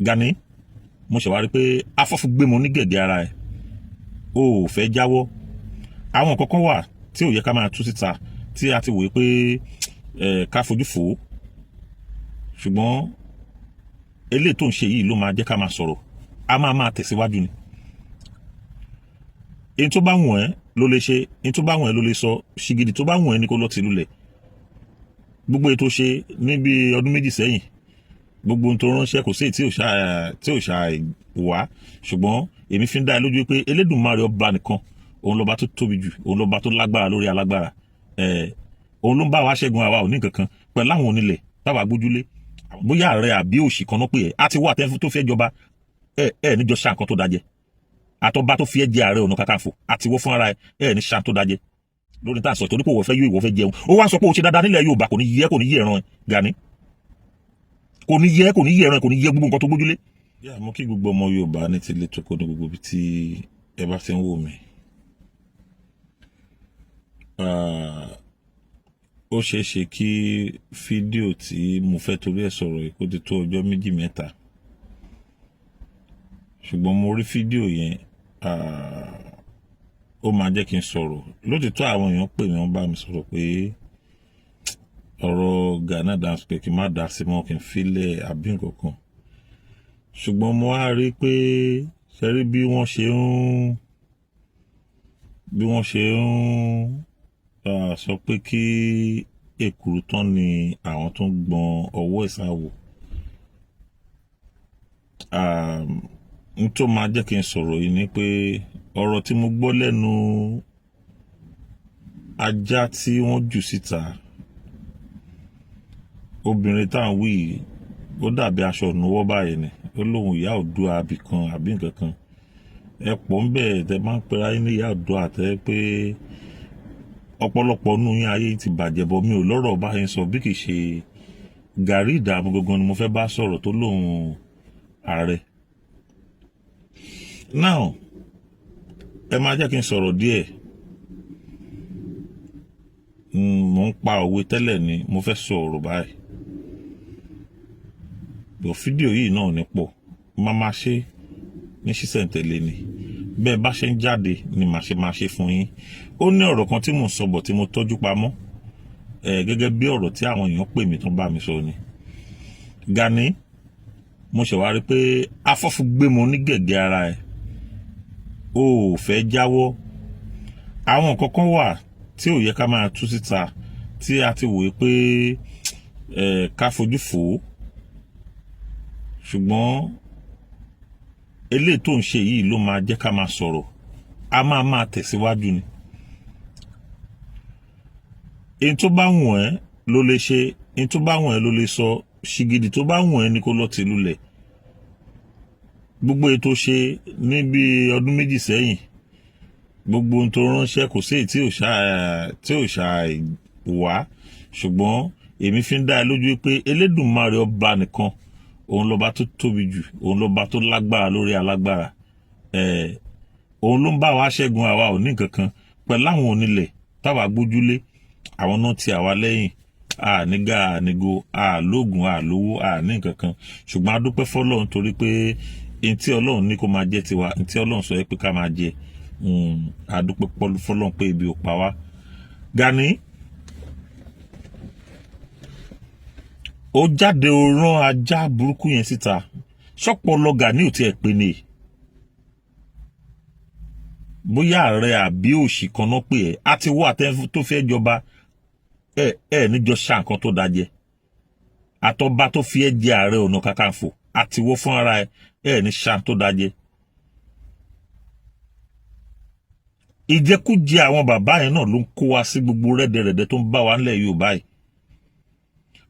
Gani mo ṣe wá rí pé afọ́fún gbé mo ní gẹ̀gẹ́ ara ẹ̀ o ò fẹ́ jáwọ́ àwọn kankan wà tí ò yẹ ká máa tú síta tí a ti wòye pé ká fojú fò ó ṣùgbọ́n eléyìí tó ń ṣe yìí ló máa jẹ́ ká máa sọ̀rọ̀ a máa tẹ̀síwájú ni èyí tó bá wùn ẹ́ ló lè ṣe èyí tó bá wùn ẹ́ ló lè sọ ṣìgìdì tó bá wùn ẹ́ ní kó lọ tìlú lẹ̀ gbogbo ètò ṣe níbi ọdún méjì sẹ́yìn gbogbo ohun tó ránṣẹ́ kò sí tí ò ṣà wá ṣùgbọ́n èmi fi ń dá ẹ lójú pé Elédùmarè ọba nìkan òun lọ́ba tó tóbi jù òun lọ́ba tó lágbára lórí alágbára òun ló ń bá wa ṣẹ́gun àwa ò ní kankan pẹ̀lú àwọn onílẹ̀ táwa gbójúlé bóyá ààrẹ àbí òṣì kan náà pé ẹ̀ á ti wá àtẹ́fún tó fẹ́ jọba níjọ ṣá nǹkan tó dájẹ́ àtọ́ba tó fi ẹ́ jẹ Ààrẹ Ọ̀nà Kankanfo àti wọ́ fún ara ẹ̀ ní ṣá tó dájẹ́ lórí tá à ń sọ torí pé òwò fẹ́ yó ìwọ fẹ́ jẹun ó wá ń sọ pé ó ṣe dáadáa nílẹ̀ Yorùbá kò ní yẹ ẹran ẹ̀ Gani kò ní yẹ ẹran ẹ̀ kò ní yẹ gbogbo nǹkan tó gbójúlé. yà mú kí gbogbo ọmọ Yorùbá ní tilé tó kó ní gbogbo ibi tí ẹ bá ti ń wò mí ó ṣeé ṣe kí fídíò tí mo fẹ́ torí ẹ̀ sọ̀rọ̀ kó ti tó ọjọ́ méjì mẹ́ta ṣùgbọ́n mo rí fídíò yẹn ó máa jẹ́ kí n sọ̀rọ̀ lótìtọ́ àwọn èèyàn pè mí wọ́n bá mi sọ̀rọ̀ pé ọ̀rọ̀ Ghana dance pé kí n má dá sí mọ́ kí n filẹ̀ àbí nǹkan kan ṣùgbọ́n mo wá rí pé ṣẹ́rí bí wọ́n ṣe ń sọ pé kí èkùrú tán ni àwọn tó ń gbọn ọwọ́ ìsáwò n tó máa jẹ́ kí n sọ̀rọ̀ yìí ni pé ọ̀rọ̀ tí mo gbọ́ lẹ́nu ajá tí wọ́n jù síta obìnrin tá à ń wí yìí ó dàbí aṣọ ìnuwọ́ báyìí ni ó lóun ìyá Oòduà àbí kan àbí nǹkan kan ẹ pọ̀ ń bẹ̀ tẹ máa ń pera yín ní ìyá Oòduà àtẹ pé ọ̀pọ̀lọpọ̀ nínú yín ayé ti bàjẹ́ bọ̀ mi ò lọ́rọ̀ bá yín sọ bí kì í ṣe Gàrí Ìdààmú gangan ni mo fẹ́ bá sọ̀rọ̀ tó lóun Ààrẹ. Now ẹ máa jẹ́ kí n sọ̀rọ̀ díẹ̀ mo ń pa òwe tẹ́lẹ̀ ni mo fẹ́ sọ ọ̀rọ̀ báyìí bọ̀ fídíò yìí náà ní pọ̀ máa ṣe ní ṣísẹ̀ntẹ̀lé ni bẹ́ẹ̀ bá ṣe ń jáde ni máa ṣe fún yín ó ní ọ̀rọ̀ kan tí mo sọ bọ̀ tí mo tọ́jú pamọ́ gẹ́gẹ́ bí ọ̀rọ̀ tí àwọn èèyàn pè mí tó ń bá mi sọ ni Gani mo ṣe wá rí pé afọ́fún gbé mo ní gẹ̀gẹ́ ara ẹ̀ o ò fẹ́ jáwọ́ àwọn kankan wà tí ò yẹ ká máa tú síta tí a ti wòye pé ká fojú fò ó ṣùgbọ́n eléyìí tó ń ṣe yìí ló máa jẹ́ ká máa sọ̀rọ̀ a máa tẹ̀síwájú ni èyí tó bá wùn ẹ́ ló lè ṣe èyí tó bá wùn ẹ́ ló lè sọ ṣìgìdì tó bá wùn ẹ́ ní kó lọ tìlú lẹ̀ gbogbo ètò ṣe níbi ọdún méjì sẹ́yìn gbogbo ohun tó ránṣẹ́ kò sí tí ò ṣà wá ṣùgbọ́n èmi fi ń dá ẹ lójú pé Elédùmarè ọba nìkan òun lọ́ba tó tóbi jù òun lọ́ba tó lágbára lórí alágbára òun ló ń bá wa ṣẹ́gun àwa ò ní kankan pẹ̀lú àwọn onílẹ̀ táwa gbójúlé àwọn náà ti àwa lẹ́yìn ànígà ànígo àlóògùn àlówó àní kankan ṣùgbọ́n a dúpẹ́ fọ́lọ́run torí pé ntí Ọlọ́run ní kó máa jẹ tiwa ntí Ọlọ́run sọ pé ká máa jẹ a dúpẹ́ fọ́lọ́run pé ibi ò pa wá. Gani ó jáde ó rán ajá burúkú yẹn síta ṣọ́pọ̀ lọ Gani ò tiẹ̀ pé ni bóyá ààrẹ àbí òṣì kan náà pé ẹ á ti wọ àtẹ́fún tó fẹ́ jọba níjọ ṣá nǹkan tó dájẹ́ àtọ́ba tó fi ẹ́ jẹ Ààrẹ Ọ̀nà Kankanfo àti wọ́ fún ara ẹ ní ṣá tó dájẹ́ ìjẹkújẹ àwọn bàbá yẹn náà ló ń kó wa sí gbogbo rẹ́dẹ̀rẹ́dẹ́ tó ń bá wa nílẹ̀ Yorùbá yìí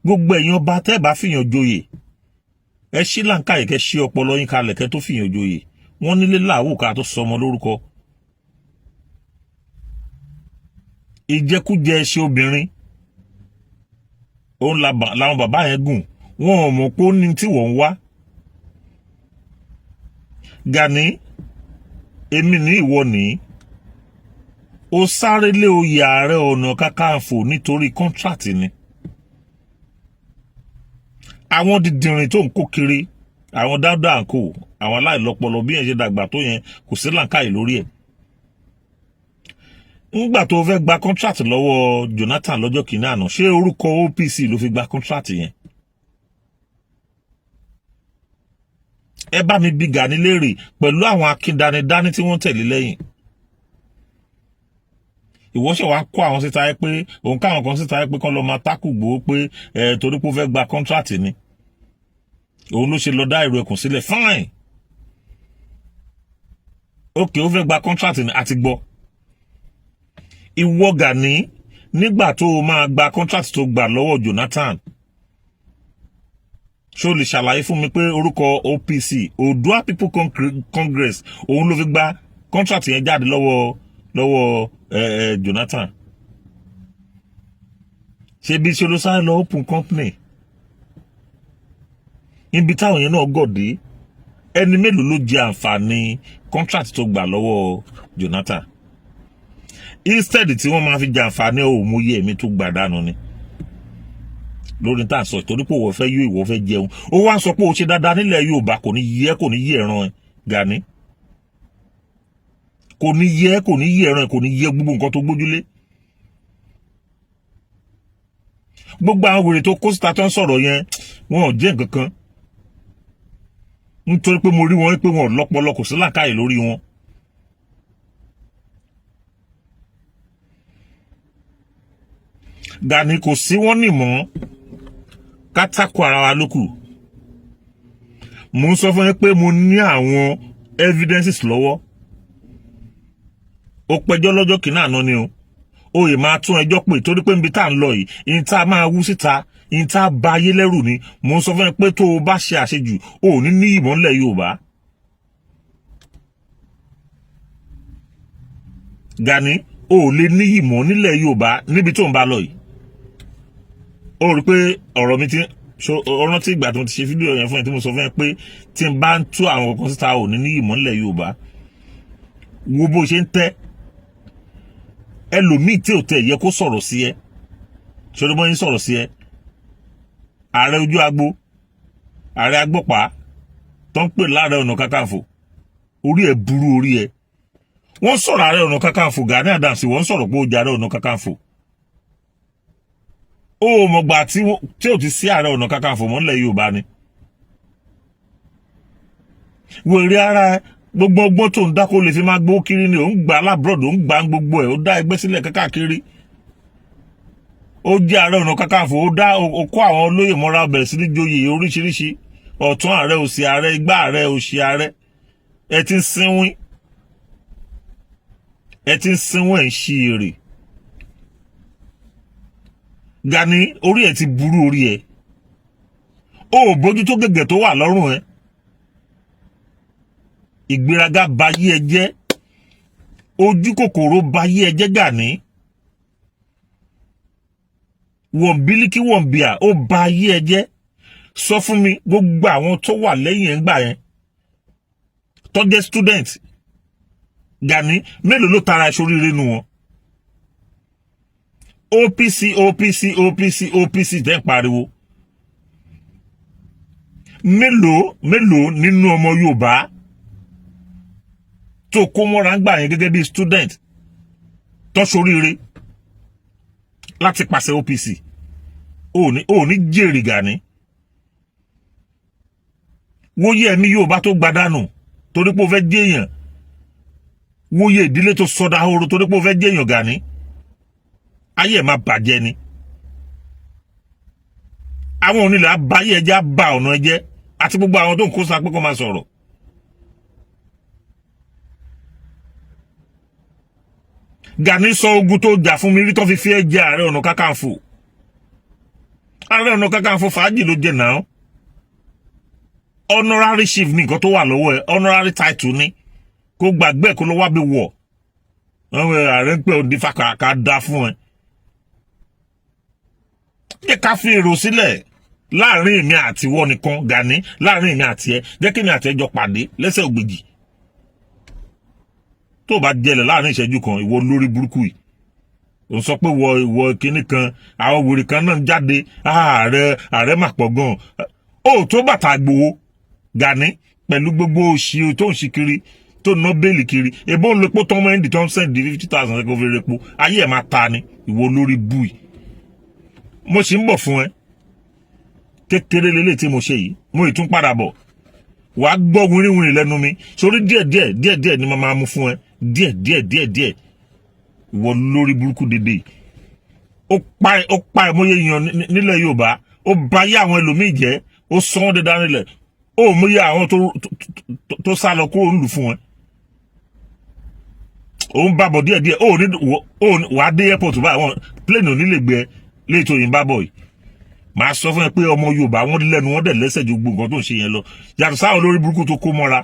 gbogbo ẹ̀yin ọba tẹ́ bá fìyàn joyè ẹ ṣí làǹkà yìí kẹ́ ṣí ọpọlọ yín kalẹ̀ kẹ́ tó fìyàn joyè wọ́n nílé làwò ká tó sọmọ lórúkọ ìjẹkújẹ ṣe obìnrin òun làwọn bàbá yẹn gùn wọn ò mọ̀ pé ó ní tí wọ́n ń wá Gani èmi ní ìwọ ní ó sáré lé oyè Ààrẹ Ọ̀nà Kankanfo nítorí kọ́ńtrátì ni àwọn dìdìrìn tó ń kó kiri àwọn dáadáa ń kó àwọn aláìlọ́pọlọ bí yẹn ṣe dàgbà tó yẹn kò sí làǹkàyè lórí ẹ̀. ńgbà tó fẹ́ gba contract lọ́wọ́ Jonathan lọ́jọ́ kìíní àná ṣé orúkọ OPC ló fi gba contract yẹn? ẹ bá mi bi Gani léèrè pẹ̀lú àwọn akíndanidání tí wọ́n tẹ̀lé lẹ́yìn. ìwọ́ṣẹ̀ wa kó àwọn síta ẹ pé òun káwọn kan síta ẹ pé kán lọ máa tákù gbòó pé torí pé ó fẹ́ gba contract ni òun ló ṣe lọ dá èrò ẹkùn sílẹ̀ fine ok ó fẹ́ gba contract ni àti gbọ́. ìwọ Gani nígbà tó o máa gba contract tó gbà lọ́wọ́ Jonathan ṣó lè ṣàlàyé fún mi pé orúkọ OPC Oòduà People Congress òun ló fi gba contract yẹn jáde lọ́wọ́ Jonathan? ṣé bí ṣe ló sáré lọ open company níbi táwọn yẹn náà gọ̀dé ẹni mélòó ló jẹ àǹfààní contract tó gbà lọ́wọ́ Jonathan instead tí wọ́n máa fi jẹ àǹfààní òmòye ẹ̀mí tó gbà dànù ni lórí tá à ń sọ torí pé òwò fẹ́ yó ìwọ fẹ́ jẹun ó wá ń sọ pé ó ṣe dáadáa nílẹ̀ Yorùbá kò ní yẹ ẹran ẹ Gani kò ní yẹ ẹran ẹ kò ní yẹ gbogbo nǹkan tó gbójúlé. gbogbo àwọn wèrè tó kó síta tó ń sọ̀rọ̀ yẹn wọn ò jẹ́ nǹkan kan nítorí pé mo rí wọn pé wọn ò lọ́pọlọ kò sí làákàyè lórí wọn. Gani kò sí wọn nìmọ̀ kátàkù ara wa lókù. mo ń sọ fún yín pé mo ní àwọn evidences lọ́wọ́. ó pẹjọ́ lọ́jọ́ kìíní àná ni o oyè máa tún ẹjọ́ pè torí pé níbi tá à ń lọ yìí ìyìn tá a máa wú síta ìyìn tá a ba ayé lẹ́rù ni. mo ń sọ fún yín pé tó o bá ṣe àṣejù o ò ní ní ìmọ̀ ńlẹ̀ Yorùbá. Gani o ò lè ní ìmọ̀ nílẹ̀ Yorùbá níbi tó ń bá lọ yìí. ó rí pé ọ̀rọ̀ mi ti ọ̀rọ̀ tí ìgbà tí mo ti ṣe fídíò yẹn fún ẹ tí mo sọ fún ẹ pé tí n bá ń tú àwọn kankan síta ò ní ní ìmọ̀ nílẹ̀ Yorùbá. wo bó ṣe ń tẹ́ ẹlòmíì tí ò tẹ yẹ kó sọ̀rọ̀ sí ẹ ṣọdún mọ́ yín sọ̀rọ̀ sí ẹ ààrẹ ojú agbo ààrẹ agbọ́pá tó ń pè láàrẹ ọ̀nà kakanfò orí ẹ burú orí ẹ wọ́n sọ̀rọ̀ ààrẹ ọ̀nà kakanfò Gani Adams wọ́n sọ̀rọ̀ pé ó jẹ́ ààrẹ ọ̀nà kakanfò ó mọ̀gbà tí ò ti sí ààrẹ ọ̀nà kakanfò mọ́ nílẹ̀ Yorùbá ni wèrè ara ẹ gbogbo ọgbọ́n tó ń dá kó lè fi máa gbó kiri ni ò ń gbà lábúrọ̀dù ó ń gbà gbogbo ẹ̀ ó dá ẹgbẹ́ sílẹ̀ káàkiri ó jẹ́ ààrẹ ọ̀nà kakanfò ó kó àwọn olóyè mọ́ra bẹ̀rẹ̀ sí ní joyè oríṣiríṣi ọ̀tún ààrẹ òsì ààrẹ igbá ààrẹ òsì ààrẹ ẹ ti ń sínwín ẹ̀ ń ṣí èrè. Gani orí ẹ̀ ti burú orí ẹ̀ ó bójú tó gẹ̀gẹ̀ tó wà lọ́rùn ẹ̀ ìgbéraga ba yí ẹ jẹ́ ojú kòkòrò ba yí ẹ jẹ́ Gani wọ̀nbílíkì wọ̀nbíà ó ba yí ẹ jẹ́ sọ fún mi gbogbo àwọn tó wà lẹ́yìn ẹ̀ ń gbà yẹn tó jẹ́ student Gani mélòó ló tara ìṣoríire nu wọn OPC tẹ́ ń pariwo mélòó nínú ọmọ Yorùbá tó kó mọ́ra ń gbà yẹn gẹ́gẹ́ bí student tó ṣoríire láti pàṣẹ OPC ò ní jèrè Gani wóyè ẹ̀mí Yorùbá tó gbadánù torí pé ó fẹ́ jẹ́yàn wóyè ìdílé tó sọdá horo torí pé ó fẹ́ jẹ́yàn Gani ayé ẹ̀ máa bàjẹ́ ni àwọn onílẹ̀ abáyé ẹjẹ́ bá ọ̀nà ẹjẹ́ àti gbogbo àwọn tó ń kó sa pé kó máa sọ̀rọ̀. Gani sọ ogun tó jà fún mi rí tó fi fi ẹ́ jẹ Ààrẹ Ọ̀nà Kakanfò Ààrẹ Ọ̀nà Kakanfò fàájì ló jẹ náà honorary chief ní nǹkan tó wà lọ́wọ́ ẹ̀ honorary title ní kó gbàgbé kó ló wá bí wọ̀ àwọn ààrẹ ń pè ó dífà ká dá fún ẹ. jẹ́ ká fi èrò sílẹ̀ láàrin èmi àti wọ́n nìkan Gani láàrin èmi àti ẹ jẹ́ kí èmi àti ẹ jọ pàdé lẹ́sẹ̀ ògbèjì tó bá jẹlẹ̀ láàrin ìṣẹ́jú kan ìwọ lórí burúkú yìí ò ń sọ pé ìwọ kinní kan àwọn wèrè kan náà jáde ààrẹ mà pọ̀ gan ó tó bàtà gbowó Gani pẹ̀lú gbogbo òṣì tó ń ṣe kiri tó ná bẹ́ẹ̀lì kiri ebó ń lo epo tó ń mẹ́ndì tó ń sẹ́ndì 50,000 ẹ̀kọ́ fi repo ayé ẹ̀ máa ta ni ìwọ lórí bùi mo sì ń bọ̀ fún ẹ kékeré lélẹ̀ tí mo ṣe yìí mo ì tún padà bọ̀ wàá gbọ́ wìrìwìrì lẹ́nu mi sórí díẹ̀díẹ̀ ni mo máa mú fún ẹ díẹ̀ ìwọ lórí burúkú dédé ó pa ẹ̀mọ́yé yan nílẹ̀ Yorùbá ó ba yé àwọn ẹlòmíì jẹ́ ó sọ wọ́n dédá nílẹ̀ ó mọyé àwọn tó sá lọ kúrò nílùú fún ẹ òun bá bọ̀ díẹ̀díẹ̀ wàá dé airport báyìí wọn plane ò ní lè gbé ẹ léètò yìí ń bá bọ̀ yìí màá sọ fún ẹ pé ọmọ Yorùbá wọn lẹ́nu wọn dẹ̀ lẹ́sẹ̀ ju gbogbo nǹkan tó ń ṣe yẹn lọ yàtọ̀ sáwọn olórí burúkú tó kó mọ́ra